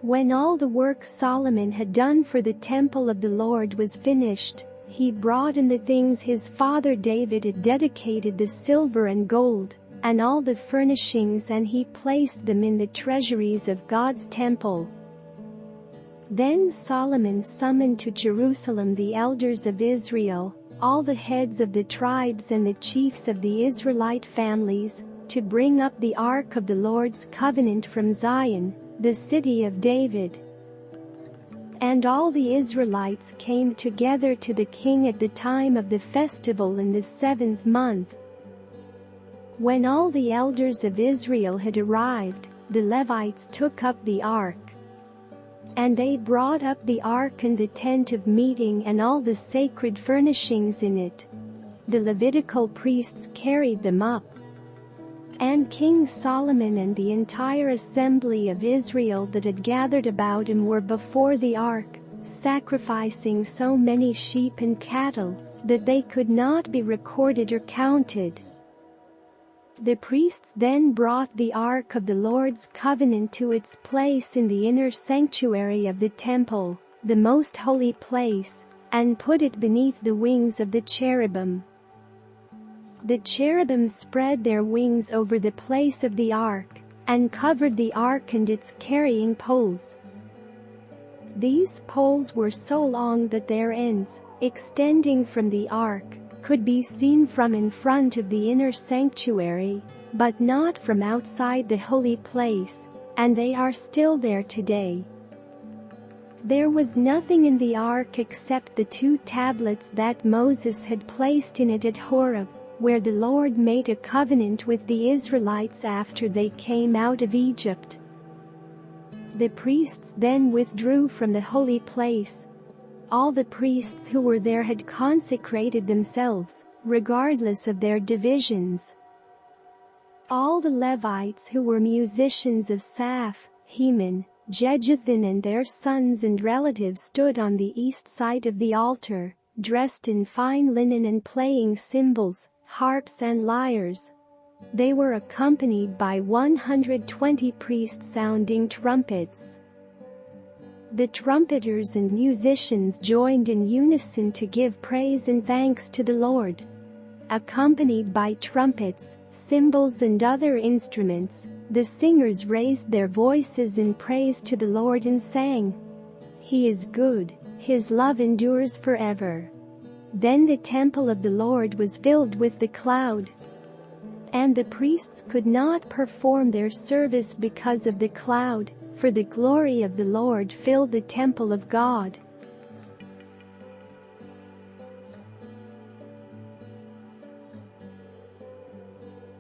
When all the work Solomon had done for the temple of the Lord was finished, he brought in the things his father David had dedicated, the silver and gold, and all the furnishings, and he placed them in the treasuries of God's temple. Then Solomon summoned to Jerusalem the elders of Israel, all the heads of the tribes and the chiefs of the Israelite families, to bring up the ark of the Lord's covenant from Zion, the city of David. And all the Israelites came together to the king at the time of the festival in the 7th month. When all the elders of Israel had arrived, the Levites took up the ark. And they brought up the ark and the tent of meeting and all the sacred furnishings in it. The Levitical priests carried them up. And King Solomon and the entire assembly of Israel that had gathered about him were before the ark, sacrificing so many sheep and cattle that they could not be recorded or counted. The priests then brought the ark of the Lord's covenant to its place in the inner sanctuary of the temple, the most holy place, and put it beneath the wings of the cherubim. The cherubim spread their wings over the place of the ark, and covered the ark and its carrying poles. These poles were so long that their ends, extending from the ark, could be seen from in front of the inner sanctuary, but not from outside the holy place, and they are still there today. There was nothing in the ark except the 2 tablets that Moses had placed in it at Horeb, where the Lord made a covenant with the Israelites after they came out of Egypt. The priests then withdrew from the holy place. All the priests who were there had consecrated themselves, regardless of their divisions. All the Levites who were musicians of Asaph, Heman, Jeduthun and their sons and relatives stood on the east side of the altar, dressed in fine linen and playing cymbals, harps and lyres. They were accompanied by 120 priests sounding trumpets. The trumpeters and musicians joined in unison to give praise and thanks to the Lord. Accompanied by trumpets, cymbals and other instruments, the singers raised their voices in praise to the Lord and sang, "He is good, His love endures forever." Then the temple of the Lord was filled with the cloud, and the priests could not perform their service because of the cloud, for the glory of the Lord filled the temple of God.